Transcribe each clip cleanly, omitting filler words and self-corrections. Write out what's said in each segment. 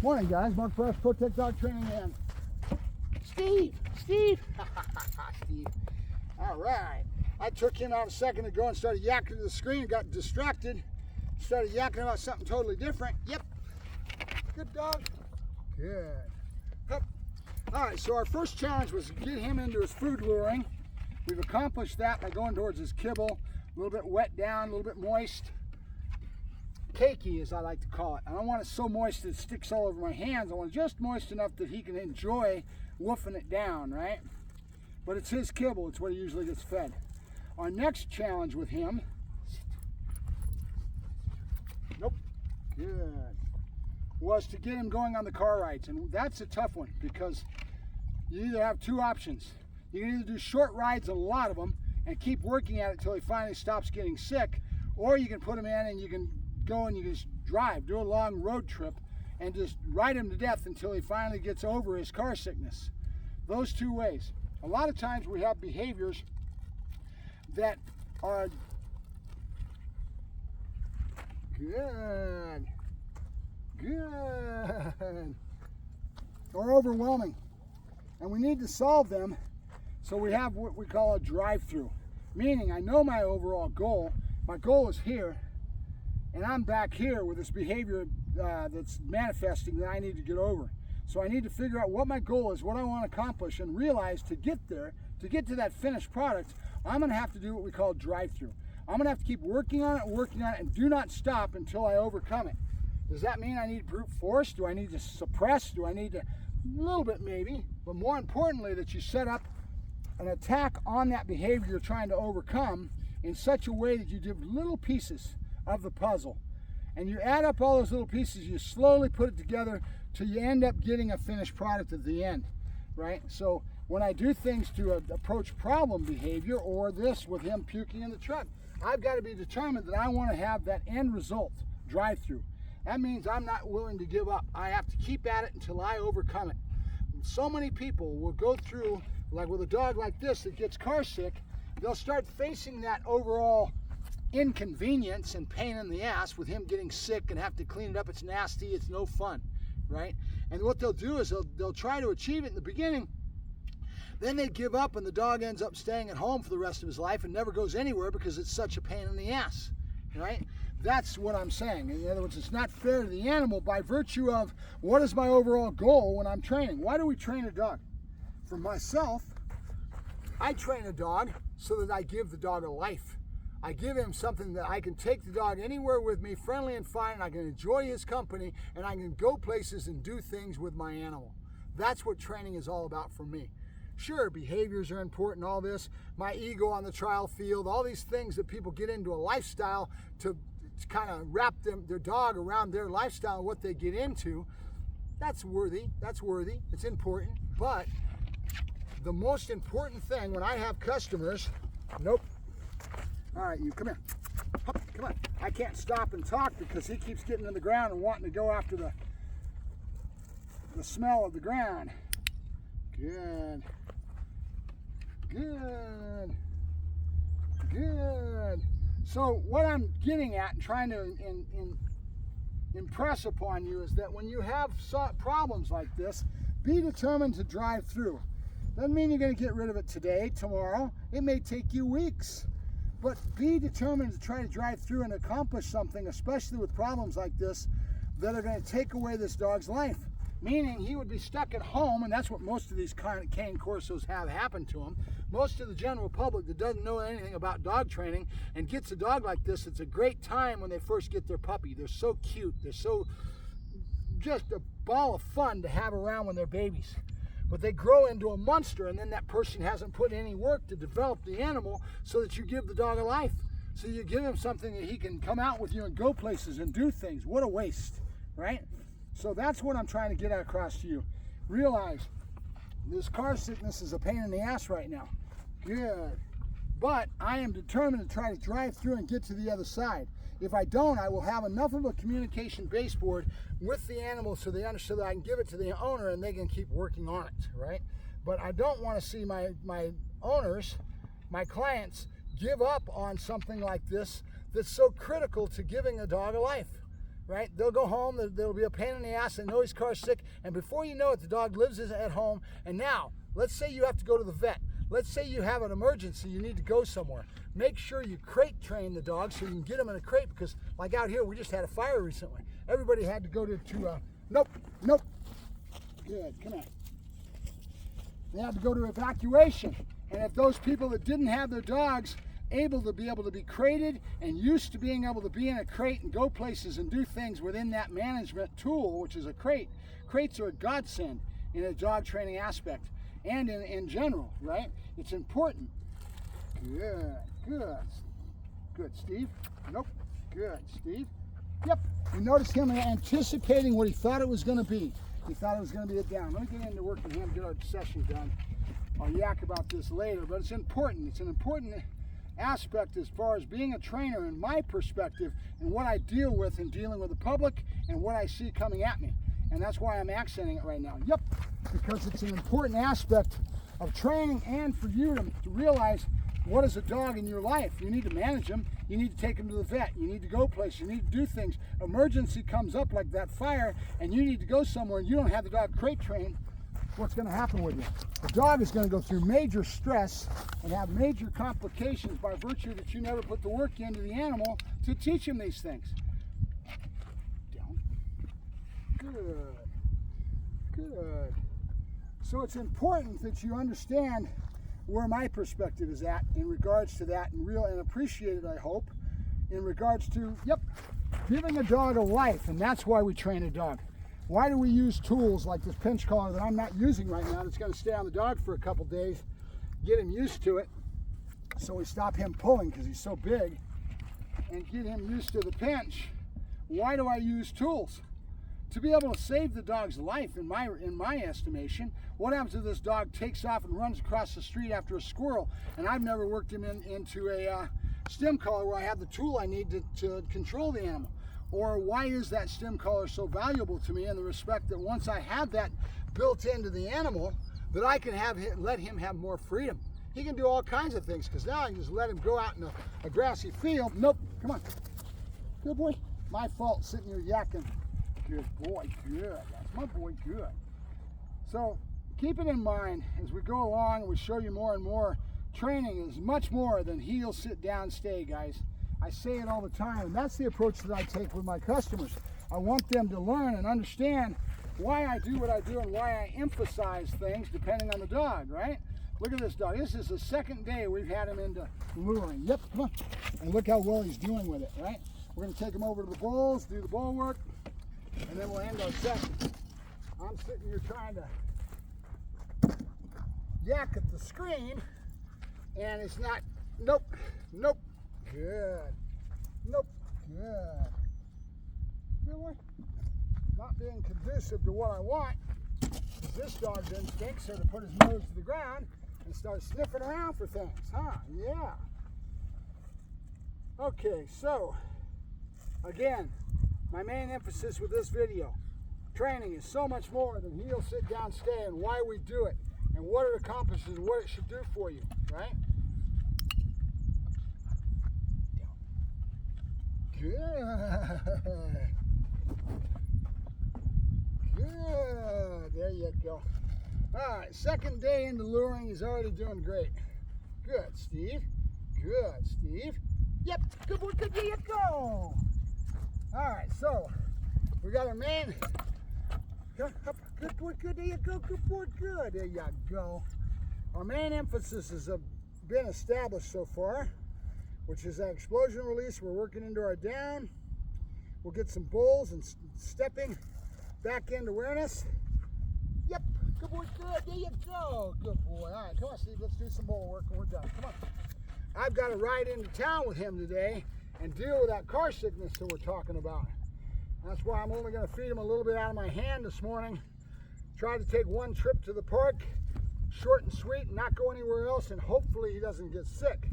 Morning, guys. Mark Ferrasci, Protect Dog Training, and Steve. Steve. All right. I took him out a second ago and started yakking to the screen, got distracted, started yakking about something totally different. Yep. Good dog. Good. Hup. All right, so our first challenge was to get him into his food luring. We've accomplished that by going towards his kibble, a little bit wet down, a little bit moist. Cakey, as I like to call it. I don't want it so moist that it sticks all over my hands. I want it just moist enough that he can enjoy woofing it down, right? But it's his kibble. It's what he usually gets fed. Our next challenge with him, good, was to get him going on the car rides. And that's a tough one because you either have two options. You can either do short rides, a lot of them, and keep working at it until he finally stops getting sick, or you can put him in and you can go and you just drive, do a long road trip, and just ride him to death until he finally gets over his car sickness. Those two ways. A lot of times we have behaviors that are good, or overwhelming, and we need to solve them. So we have what we call a drive-through, meaning I know my overall goal. My goal is here, and I'm back here with this behavior that's manifesting that I need to get over. So I need to figure out what my goal is, what I want to accomplish, and realize to get there, to get to that finished product, I'm going to have to do what we call drive-through. I'm going to have to keep working on it, and do not stop until I overcome it. Does that mean I need brute force? Do I need to suppress? Do I need to? A little bit maybe, but more importantly that you set up an attack on that behavior you're trying to overcome in such a way that you do little pieces of the puzzle. And you add up all those little pieces, you slowly put it together till you end up getting a finished product at the end, right? So when I do things to approach problem behavior, or this with him puking in the truck, I've got to be determined that I want to have that end result, drive-through. That means I'm not willing to give up. I have to keep at it until I overcome it. So many people will go through, like with a dog like this that gets car sick, they'll start facing that overall inconvenience and pain in the ass with him getting sick and have to clean it up. It's nasty, it's no fun, right? And what they'll do is they'll try to achieve it in the beginning, then they give up and the dog ends up staying at home for the rest of his life and never goes anywhere because it's such a pain in the ass, right? That's what I'm saying. In other words, it's not fair to the animal by virtue of what is my overall goal when I'm training. Why do we train a dog? For myself, I train a dog so that I give the dog a life. I give him something that I can take the dog anywhere with me, friendly and fine, and I can enjoy his company, and I can go places and do things with my animal. That's what training is all about for me. Sure, behaviors are important, all this, my ego on the trial field, all these things that people get into a lifestyle to kind of wrap their dog around their lifestyle and what they get into. That's worthy, it's important, but the most important thing when I have customers, all right, you come here, come on. I can't stop and talk because he keeps getting to the ground and wanting to go after the smell of the ground. Good. So what I'm getting at and trying to impress upon you is that when you have problems like this, be determined to drive through. Doesn't mean you're going to get rid of it today, tomorrow. It may take you weeks. But be determined to try to drive through and accomplish something, especially with problems like this, that are going to take away this dog's life. Meaning he would be stuck at home, and that's what most of these cane corsos have happen to him. Most of the general public that doesn't know anything about dog training and gets a dog like this, it's a great time when they first get their puppy. They're so cute. They're so just a ball of fun to have around when they're babies. But they grow into a monster, and then that person hasn't put any work to develop the animal so that you give the dog a life. So you give him something that he can come out with you and go places and do things. What a waste, right? So that's what I'm trying to get across to you. Realize this car sickness is a pain in the ass right now. Good. But I am determined to try to drive through and get to the other side. If I don't, I will have enough of a communication baseboard with the animal so they understand that I can give it to the owner and they can keep working on it, right? But I don't want to see my owners, my clients, give up on something like this that's so critical to giving a dog a life. right? They'll go home, there'll be a pain in the ass, and know he's car sick, and before you know it, the dog lives at home. And now, let's say you have to go to the vet. Let's say you have an emergency, you need to go somewhere. Make sure you crate train the dog so you can get them in a crate, because like out here, we just had a fire recently. Everybody had to go to nope, good, come on. They had to go to evacuation. And if those people that didn't have their dogs able to be crated and used to being able to be in a crate and go places and do things within that management tool, which is a crate, crates are a godsend in a dog training aspect and in general, right? It's important. Good, Steve. Nope, good, Steve. Yep, you notice him anticipating what he thought it was going to be. He thought it was going to be a down. Let me get into working him, get our session done. I'll yak about this later, but it's important. It's an important aspect as far as being a trainer in my perspective and what I deal with in dealing with the public and what I see coming at me. And that's why I'm accenting it right now. Yep, because it's an important aspect of training and for you to realize what is a dog in your life. You need to manage them. You need to take them to the vet. You need to go places. You need to do things. Emergency comes up like that fire and you need to go somewhere and you don't have the dog crate trained. What's going to happen with you? The dog is going to go through major stress and have major complications by virtue that you never put the work into the animal to teach him these things. Down. Good. So it's important that you understand where my perspective is at in regards to that and appreciate it, I hope, in regards to, giving a dog a life, and that's why we train a dog. Why do we use tools like this pinch collar that I'm not using right now that's going to stay on the dog for a couple days, get him used to it, so we stop him pulling because he's so big, and get him used to the pinch? Why do I use tools? To be able to save the dog's life, in my estimation. What happens if this dog takes off and runs across the street after a squirrel, and I've never worked him into a stem collar where I have the tool I need to control the animal? Or why is that stem collar so valuable to me in the respect that once I have that built into the animal, that I can let him have more freedom? He can do all kinds of things, because now I can just let him go out in a grassy field. Nope, come on. Good boy. My fault sitting here yakking. Good boy, good. That's my boy, good. So keep it in mind as we go along and we show you more and more. Training is much more than heel, sit down, stay, guys. I say it all the time, and that's the approach that I take with my customers. I want them to learn and understand why I do what I do and why I emphasize things depending on the dog, right? Look at this dog. This is the second day we've had him into luring. Yep, come on. And look how well he's doing with it, right? We're going to take him over to the bulls, do the bull work, and then we'll end our session. I'm sitting here trying to yak at the screen, and it's not, nope, good, nope, good. Really? Not being conducive to what I want. This dog's instincts are to put his nose to the ground and start sniffing around for things, huh? Yeah. Okay, so, again, my main emphasis with this video, training is so much more than heel, sit down, stay, and why we do it, and what it accomplishes, and what it should do for you, right? Good. There you go. All right, second day into luring, he's already doing great. Good, Steve. Good, Steve. Yep, good boy, good, there you go. All right, so we got our main. Good boy, good, there you go. Good boy, good, there you go. Our main emphasis has been established so far, which is that explosion release. We're working into our down. We'll get some bulls and stepping back into awareness. Yep, good boy, good, there you go. Good boy. All right, come on, Steve, let's do some bull work and we're done. Come on. I've got to ride into town with him today and deal with that car sickness that we're talking about. That's why I'm only going to feed him a little bit out of my hand this morning. Try to take one trip to the park, short and sweet, and not go anywhere else, and hopefully he doesn't get sick.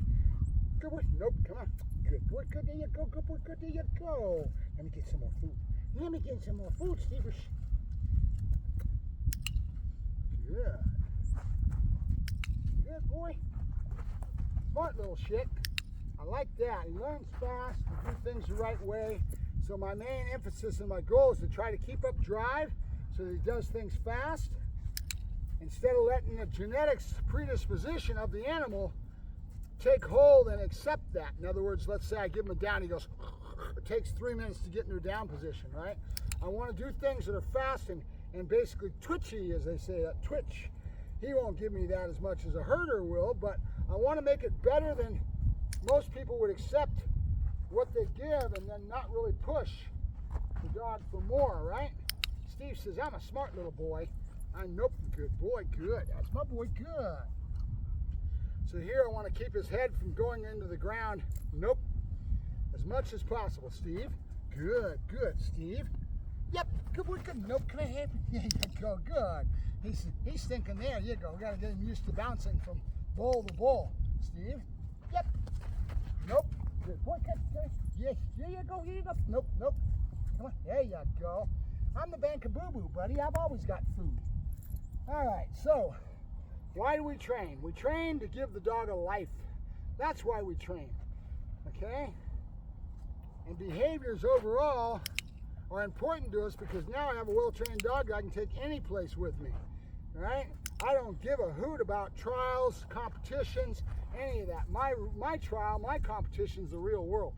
Good boy. Nope, come on. Good boy, good, there you go. Good boy, good, there you go. Let me get some more food. Let me get some more food, Steve. Good. Good boy. Smart little shit. I like that. He learns fast, to do things the right way, So my main emphasis and my goal is to try to keep up drive so that he does things fast, instead of letting the genetics predisposition of the animal take hold and accept that. In other words, let's say I give him a down, he goes, it takes 3 minutes to get into a down position, right? I want to do things that are fast and basically twitchy, as they say, that twitch. He won't give me that as much as a herder will, but I want to make it better than most people would accept what they give and then not really push the dog for more, right? Steve says, I'm a smart little boy. Nope, good boy, good. That's my boy, good. So here I want to keep his head from going into the ground. Nope, as much as possible, Steve. Good, good, Steve. Yep, good boy, good. Nope, can I have it? There you go, good. He's thinking there, you go. We got to get him used to bouncing from bowl to bowl. Steve, yep. Nope, good boy, good, good. Yes, here you go, here you go. Nope, nope. Come on, there you go. I'm the bank of boo-boo, buddy. I've always got food. All right, so why do we train? We train to give the dog a life. That's why we train, okay? And behaviors overall are important to us because now I have a well-trained dog that I can take any place with me, right? I don't give a hoot about trials, competitions, any of that. My trial, my competition is the real world,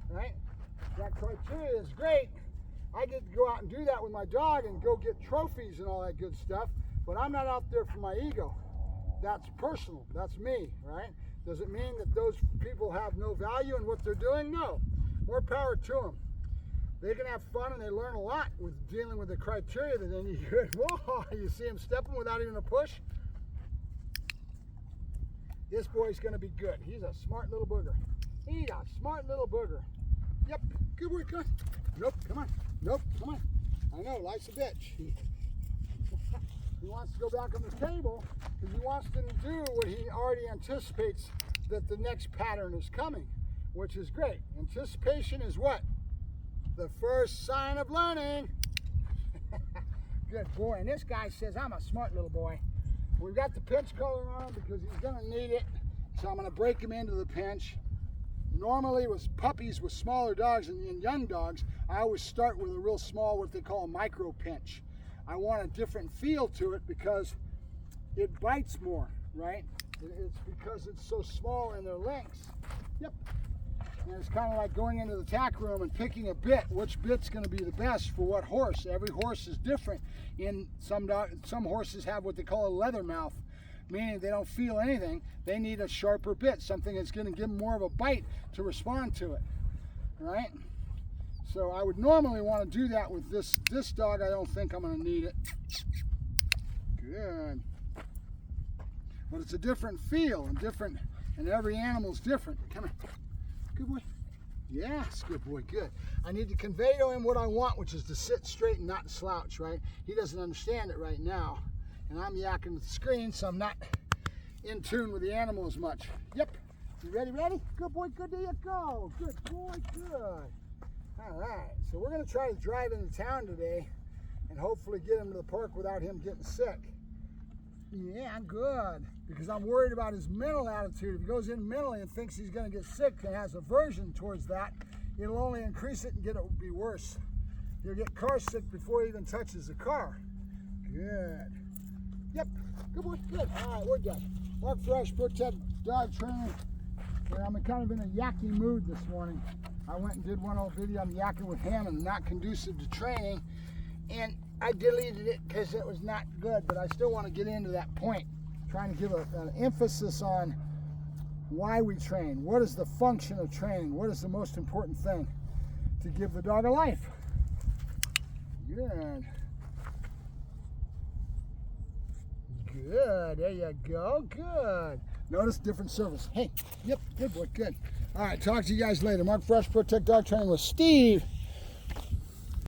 right? That criteria is great. I get to go out and do that with my dog and go get trophies and all that good stuff, but I'm not out there for my ego. That's personal. That's me, right? Does it mean that those people have no value in what they're doing? No. More power to them. They can have fun and they learn a lot with dealing with the criteria that they need. Whoa, you see him stepping without even a push? This boy's going to be good. He's a smart little booger. He's a smart little booger. Yep, good boy, good. Nope, come on. Nope, come on. I know, life's a bitch. He wants to go back on the table because he wants to do what he already anticipates that the next pattern is coming, which is great. Anticipation is what? The first sign of learning. Good boy. And this guy says, I'm a smart little boy. We've got the pinch collar on him because he's going to need it. So I'm going to break him into the pinch. Normally with puppies, with smaller dogs and young dogs, I always start with a real small, what they call a micro pinch. I want a different feel to it because it bites more, right? It's because it's so small in their lengths. Yep. And it's kind of like going into the tack room and picking a bit. Which bit's going to be the best for what horse? Every horse is different. In some horses have what they call a leather mouth, meaning they don't feel anything. They need a sharper bit, something that's going to give them more of a bite to respond to it, right? So I would normally want to do that with this dog. I don't think I'm going to need it. Good. But it's a different feel and every animal's different. Come on. Good boy. Yes, good boy, good. I need to convey to him what I want, which is to sit straight and not slouch, right? He doesn't understand it right now. And I'm yakking with the screen, so I'm not in tune with the animal as much. Yep. You ready? Good boy, good. There you go. Good boy, good. All right, so we're going to try to drive into town today and hopefully get him to the park without him getting sick. Yeah, good, because I'm worried about his mental attitude. If he goes in mentally and thinks he's going to get sick and has aversion towards that, it'll only increase it and it will be worse. He'll get car sick before he even touches the car. Good. Yep, good boy, good. All right, we're done. Mark Ferrasci, Protect Dog Training. And I'm kind of in a yacky mood this morning. I went and did one old video on yakking with him and not conducive to training, and I deleted it because it was not good, but I still want to get into that point, trying to give an emphasis on why we train. What is the function of training? What is the most important thing to give the dog a life? Good. Good, there you go, good. Notice different service. Hey, yep, good boy, good. All right, talk to you guys later. Mark Ferrasci, Protect Dog Training with Steve.